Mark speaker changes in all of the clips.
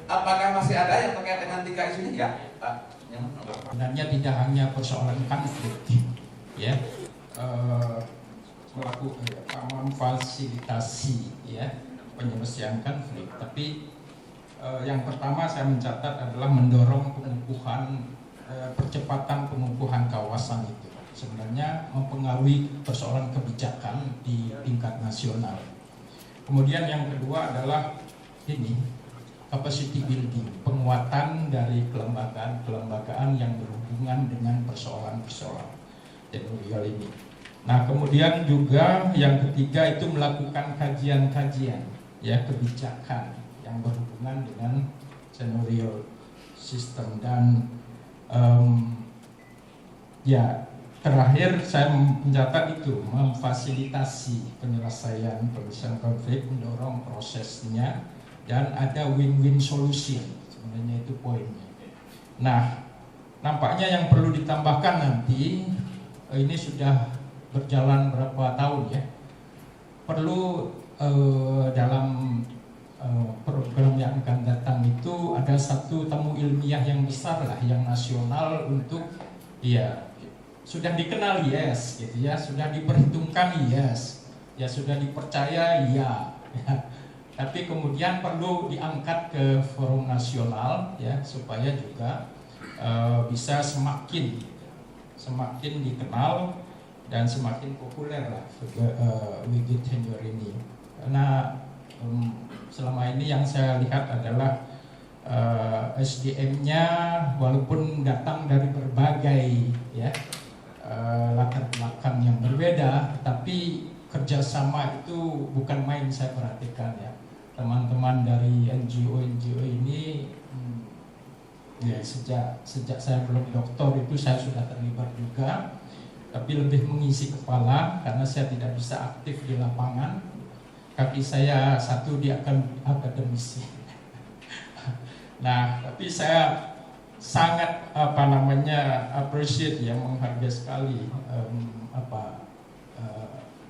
Speaker 1: Apakah masih ada yang terkait dengan 3 isu ini? Ya, Pak.
Speaker 2: Sebenarnya tidak hanya persoalan konflik, ya, memfasilitasi ya penyelesaian konflik, tapi yang pertama saya mencatat adalah mendorong pengukuhan, percepatan pengukuhan kawasan itu. Sebenarnya mempengaruhi persoalan kebijakan di tingkat nasional. Kemudian yang kedua adalah ini, capacity building, penguatan dari kelembagaan yang berhubungan dengan persoalan-persoalan teritorial ini. Nah, kemudian juga yang ketiga itu melakukan kajian-kajian ya kebijakan yang berhubungan dengan scenario system. Dan ya terakhir saya mencatat itu memfasilitasi penyelesaian konflik, mendorong prosesnya, dan ada win-win solution, sebenarnya itu poinnya. Nah, nampaknya yang perlu ditambahkan nanti, ini sudah berjalan berapa tahun ya, perlu dalam program yang akan datang itu ada satu tamu ilmiah yang besar lah, yang nasional, untuk ya sudah dikenal yes gitu ya, sudah diperhitungkan yes, ya sudah dipercaya ya. Tapi kemudian perlu diangkat ke forum nasional ya, supaya juga bisa semakin dikenal dan semakin populer lah Wigit Tenure ini. Karena selama ini yang saya lihat adalah SDM-nya walaupun datang dari berbagai ya latar belakang yang berbeda, tapi kerjasama itu bukan main. Saya perhatikan ya, teman-teman dari NGO ini ya sejak saya belum doktor itu saya sudah terlibat juga, tapi lebih mengisi kepala karena saya tidak bisa aktif di lapangan. Kaki saya satu di akademisi. Nah, tapi saya sangat appreciate ya, menghargai sekali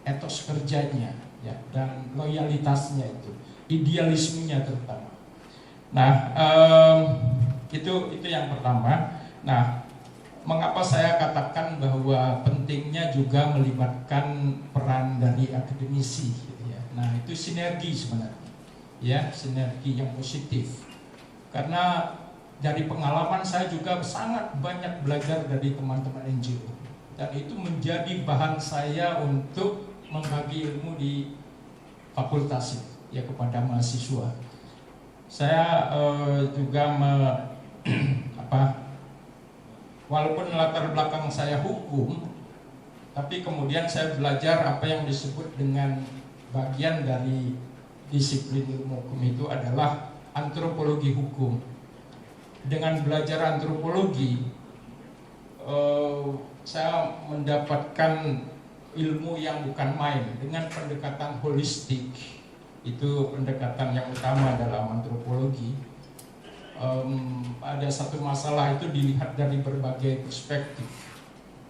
Speaker 2: etos kerjanya ya, dan loyalitasnya itu, idealismenya terutama. Nah, itu yang pertama. Nah, mengapa saya katakan bahwa pentingnya juga melibatkan peran dari akademisi gitu ya. Nah, itu sinergi sebenarnya ya, sinergi yang positif. Karena dari pengalaman saya juga sangat banyak belajar dari teman-teman NGO, dan itu menjadi bahan saya untuk membagi ilmu di fakultas ya kepada mahasiswa. Saya juga walaupun latar belakang saya hukum, tapi kemudian saya belajar apa yang disebut dengan bagian dari disiplin ilmu hukum itu adalah antropologi hukum. Dengan belajar antropologi, saya mendapatkan ilmu yang bukan main dengan pendekatan holistik. Itu pendekatan yang utama dalam antropologi. Ada satu masalah itu dilihat dari berbagai perspektif,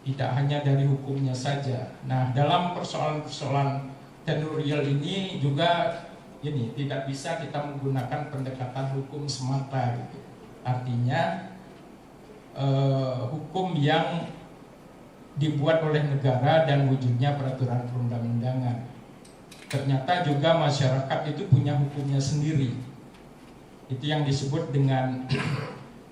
Speaker 2: tidak hanya dari hukumnya saja. Nah, dalam persoalan-persoalan tenurial ini juga ini tidak bisa kita menggunakan pendekatan hukum semata gitu. Artinya hukum yang dibuat oleh negara dan wujudnya peraturan perundang-undangan. Ternyata juga masyarakat itu punya hukumnya sendiri. Itu yang disebut dengan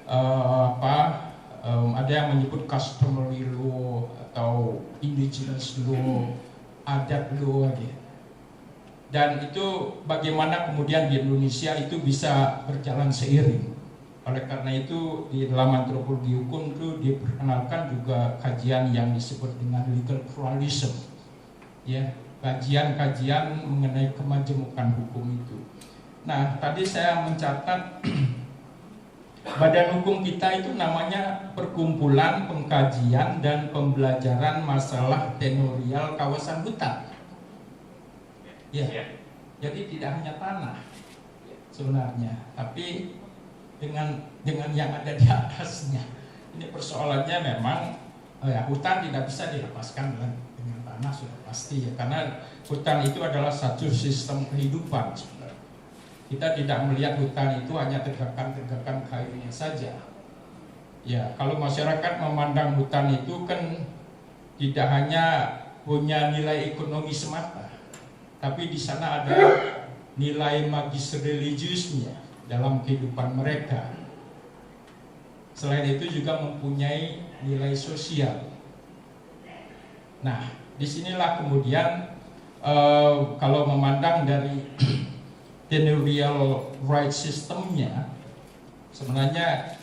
Speaker 2: ada yang menyebut customary law atau indigenous law, adat law gitu. Dan itu bagaimana kemudian di Indonesia itu bisa berjalan seiring. Oleh karena itu di dalam antropologi hukum itu diperkenalkan juga kajian yang disebut dengan legal pluralism, ya, kajian-kajian mengenai kemajemukan hukum itu. Nah, tadi saya mencatat badan hukum kita itu namanya Perkumpulan Pengkajian dan Pembelajaran Masalah Tenurial Kawasan Hutan. Ya, jadi tidak hanya tanah sebenarnya, tapi dengan yang ada di atasnya. Ini persoalannya memang hutan tidak bisa dilepaskan dengan tanah, sudah pasti ya, karena hutan itu adalah satu sistem kehidupan sebenarnya. Kita tidak melihat hutan itu hanya tegakan-tegakan kayunya saja. Ya, kalau masyarakat memandang hutan itu kan tidak hanya punya nilai ekonomi semata, tapi di sana ada nilai magis religiusnya dalam kehidupan mereka. Selain itu juga mempunyai nilai sosial. Nah, disinilah kemudian kalau memandang dari tenurial right systemnya, sebenarnya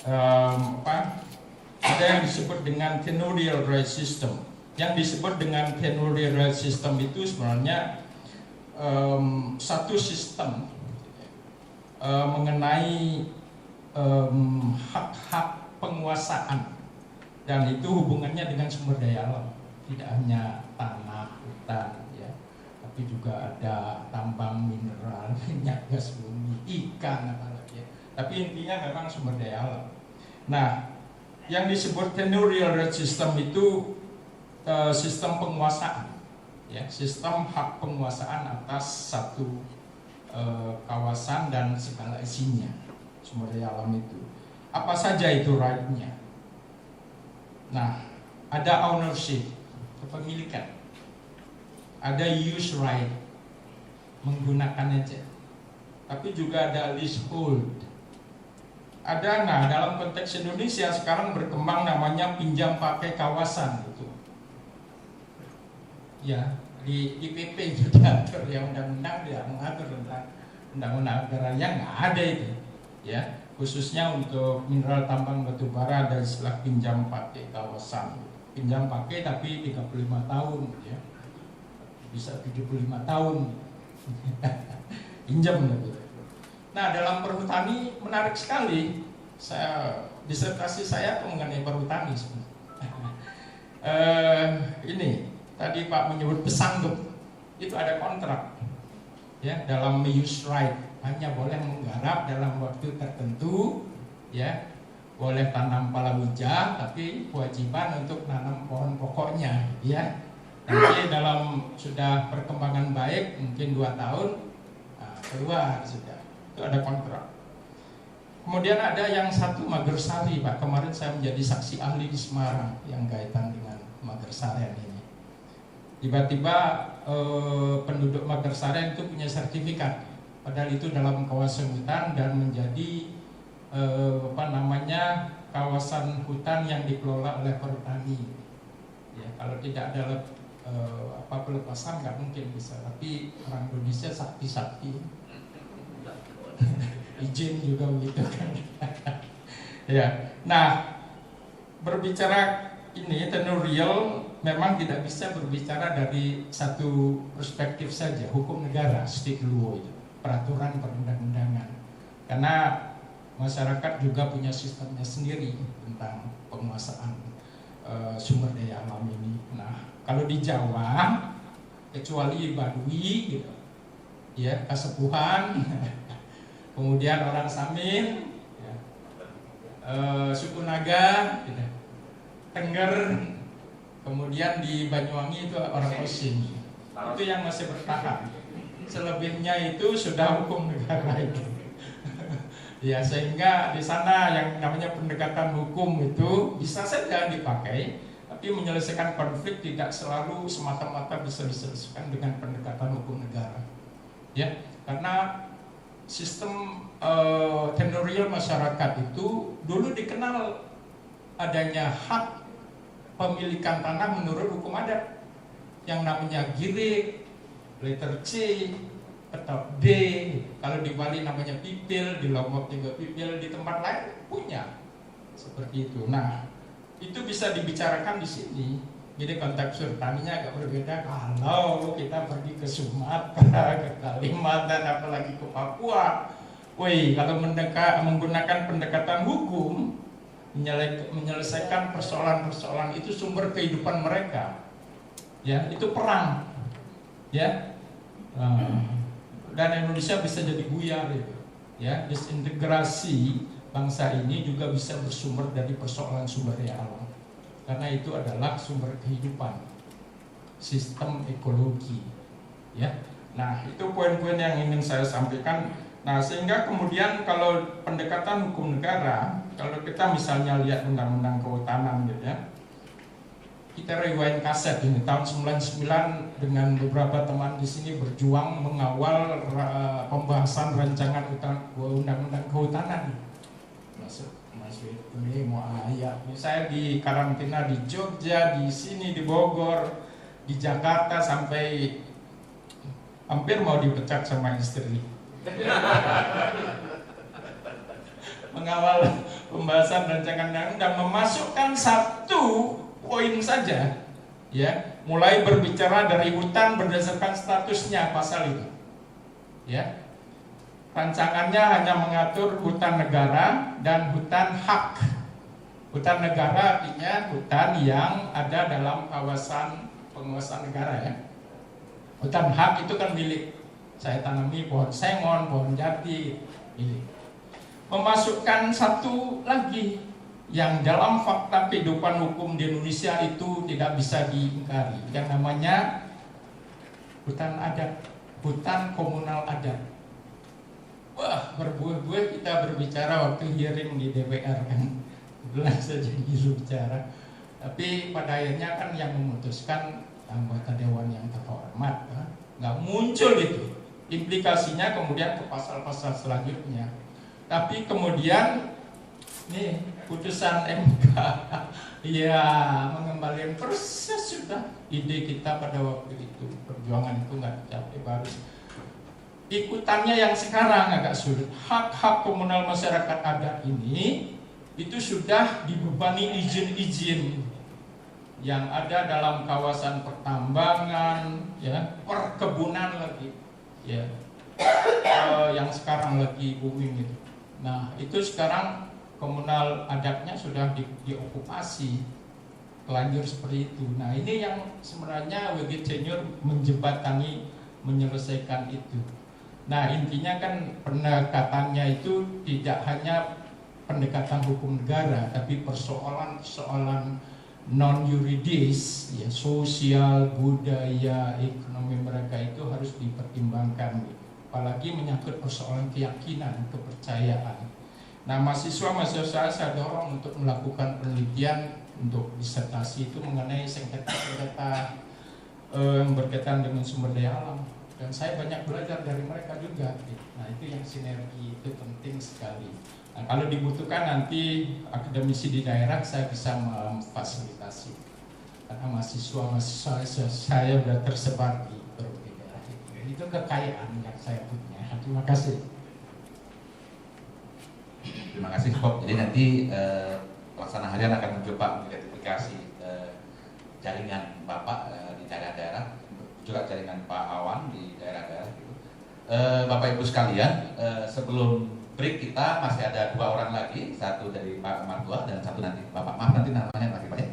Speaker 2: ada yang disebut dengan tenurial right system. Yang disebut dengan tenurial right system itu sebenarnya satu sistem mengenai hak-hak penguasaan, dan itu hubungannya dengan sumber daya alam, tidak hanya tanah, hutan, ya, tapi juga ada tambang, mineral, minyak, gas bumi, ikan, apalagi ya. Tapi intinya memang sumber daya alam. Nah, yang disebut tenurial right system itu sistem penguasaan, ya, sistem hak penguasaan atas satu kawasan dan segala isinya, sumber daya alam itu. Apa saja itu right-nya? Nah, ada ownership, kepemilikan. Ada use right, menggunakan aja. Tapi juga ada leasehold. Ada, nah dalam konteks Indonesia sekarang berkembang namanya pinjam pakai kawasan gitu. Ya, di PP itu diatur, ya undang-undang dia mengatur tentang undang-undang agraria nggak ada itu. Ya, khususnya untuk mineral tambang batu bara ada istilah pinjam pakai kawasan. Pinjam pakai tapi 35 tahun ya. Bisa 75 tahun. Pinjam gitu. Nah, dalam perhutani menarik sekali. Disertasi saya mengenai perhutani sebenarnya. Ini tadi Pak menyebut pesanggup. Itu ada kontrak. Ya, dalam use right. Hanya boleh menggarap dalam waktu tertentu, ya, boleh tanam palawija, tapi kewajiban untuk nanam pohon pokoknya, ya. Nanti dalam sudah perkembangan baik, mungkin 2 tahun, nah, keluar sudah. Itu ada kontrak. Kemudian ada yang satu Magersari, Pak. Kemarin saya menjadi saksi ahli di Semarang yang kaitan dengan Magersarian ini. Tiba-tiba penduduk Magersarian itu punya sertifikat. Padahal itu dalam kawasan hutan dan menjadi kawasan hutan yang dikelola oleh perhutani. Ya, kalau tidak ada pelepasan nggak mungkin bisa. Tapi orang Indonesia sakti-sakti. Izin juga begitu kan. Ya. Nah, berbicara ini tenurial memang tidak bisa berbicara dari satu perspektif saja, hukum negara, state law itu. Peraturan perundang-undangan, karena masyarakat juga punya sistemnya sendiri tentang penguasaan sumber daya alam ini. Nah, kalau di Jawa, kecuali Baduy, gitu, ya, Kasepuhan, kemudian orang Samin, ya, suku Naga, gitu, Tengger, kemudian di Banyuwangi itu orang Osing, itu yang masih bertahan. Selebihnya itu sudah hukum negara itu. Ya, sehingga di sana yang namanya pendekatan hukum itu bisa saja dipakai, tapi menyelesaikan konflik tidak selalu semata-mata bisa diselesaikan dengan pendekatan hukum negara. Ya, karena sistem tenurial masyarakat itu dulu dikenal adanya hak pemilikan tanah menurut hukum adat yang namanya girik, letter C, atau D, kalau di Bali namanya pipil, di Lombok juga pipil, di tempat lain punya seperti itu. Nah, itu bisa dibicarakan di sini. Jadi konteks surtaninya agak berbeda kalau kita pergi ke Sumatera, ke Kalimantan, apalagi ke Papua. Woi, kalau menggunakan pendekatan hukum menyelesaikan persoalan-persoalan itu sumber kehidupan mereka. Ya, itu perang. Ya. Dan Indonesia bisa jadi buyar gitu. Ya, disintegrasi bangsa ini juga bisa bersumber dari persoalan sumber daya alam. Karena itu adalah sumber kehidupan, sistem ekologi. Ya. Nah, itu poin-poin yang ingin saya sampaikan. Nah, sehingga kemudian kalau pendekatan hukum negara, kalau kita misalnya lihat undang-undang kehutanan gitu ya, kita rewind kaset ini tahun 99 dengan beberapa teman di sini berjuang mengawal pembahasan rancangan undang-undang kehutanan. Masuk ini mau ayat. Saya di karantina di Jogja, di sini di Bogor, di Jakarta sampai hampir mau dipecat sama istri. Mengawal pembahasan rancangan undang-undang, memasukkan satu poin saja, ya, mulai berbicara dari hutan berdasarkan statusnya pasal itu, ya. Rancangannya hanya mengatur hutan negara dan hutan hak. Hutan negara artinya hutan yang ada dalam kawasan penguasaan negara, ya. Hutan hak itu kan milik saya tanami pohon sengon, pohon jati, milik. Memasukkan satu lagi yang dalam fakta kehidupan hukum di Indonesia itu tidak bisa diingkari, yang namanya hutan adat, hutan komunal adat. Wah, berbuah-buah kita berbicara waktu hearing di DPR kan, kebetulan saja juru bicara. Tapi pada akhirnya kan yang memutuskan anggota dewan yang terhormat, nggak muncul itu. Implikasinya kemudian ke pasal-pasal selanjutnya. Tapi kemudian nih putusan MK, ya mengembalikan proses sudah. Ide kita pada waktu itu, perjuangan itu nggak dicapai, baru ikutannya yang sekarang agak sulit. Hak-hak komunal masyarakat adat ini itu sudah dibebani izin-izin yang ada dalam kawasan pertambangan, ya, perkebunan lagi, ya, yang sekarang lagi booming itu. Nah, itu sekarang komunal adatnya sudah diokupasi, telanjur seperti itu. Nah, ini yang sebenarnya WG Senior menjembatani, menyelesaikan itu. Nah, intinya kan pendekatannya itu tidak hanya pendekatan hukum negara, tapi persoalan-persoalan non-yuridis, ya, sosial, budaya, ekonomi mereka itu harus dipertimbangkan. Apalagi menyangkut persoalan keyakinan, kepercayaan. Nah, mahasiswa saya dorong untuk melakukan penelitian untuk disertasi itu mengenai sengketa-sengketa yang berkaitan dengan sumber daya alam. Dan saya banyak belajar dari mereka juga. Nah, itu yang sinergi itu penting sekali. Nah, kalau dibutuhkan nanti akademisi di daerah saya bisa memfasilitasi. Karena mahasiswa saya sudah tersebar di berbagai daerah. Itu kekayaan yang saya punya. Terima kasih.
Speaker 1: Terima kasih, Bob. Jadi nanti pelaksana harian akan mencoba mengidentifikasi jaringan Bapak di daerah-daerah, juga jaringan Pak Awan di daerah-daerah. Bapak Ibu sekalian, sebelum break kita masih ada 2 orang lagi, satu dari Pak Martua dan satu nanti Bapak, maaf nanti namanya lagi Pak ya.